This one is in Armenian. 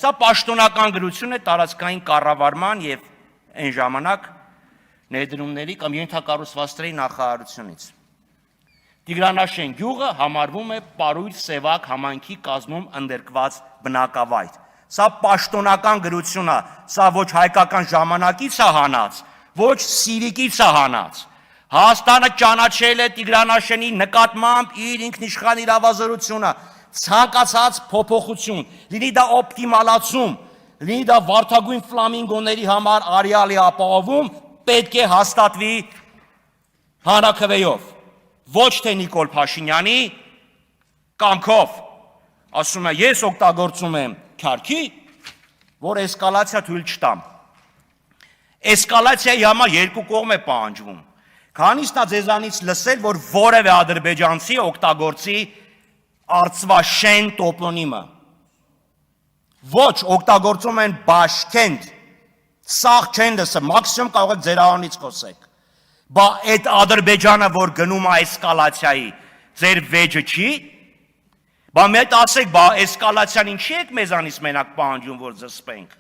Սա պաշտոնական գրություն է տարածքային կառավարման եւ այն ժամանակ ներդրումների կամ ենթակառուցվածքների նախարարությունից։ Տիգրանաշեն գյուղը համարվում է Պարույր Սևակ համայնքի կազմում ընդգրկված բնակավայր։ Սա պաշտոնական գրություն է, սա ոչ հայկական ժամանակից է հանած, ոչ Սիրիկից է հանած։ Հայաստանը ճանաչել է Տիգրանաշենի նկատմամբ իր ինքնիշխան իրավազորությունը, ցանկացած փոփոխություն, լինի դա օպտիմալացում, լինի դա վարդագույն ֆլամինգոների համար արեալի ապահովում, պետք է հաստատվի հանրաքվեով, ոչ թե Նիկոլ Փաշինյանի կամքով։ Ասում է, ես օգտագործում եմ քարքի, որ էսկալացիա թույլ չտամ։ Էսկալացիայի համար երկու կողմ է պահանջվում։ Քանիսն է ձեզանից լսել, որ որևէ ադրբեջանցի օգտագործի Արցվաշեն տոպոնիմը։ Ոչ, օգտագործում են Բաշքենտ, սաղ չեն լսել, մաքսիմում կարող եք ձեր անունից խոսեք։ Բա այդ Ադրբեջանը, որ գնում է էսկալացիայի, ձեր վեճը չի։ Բա մետ ասեք, բա էսկալացիան ինչի եք մեզանից մենակ պահանջում, որ զսպենք։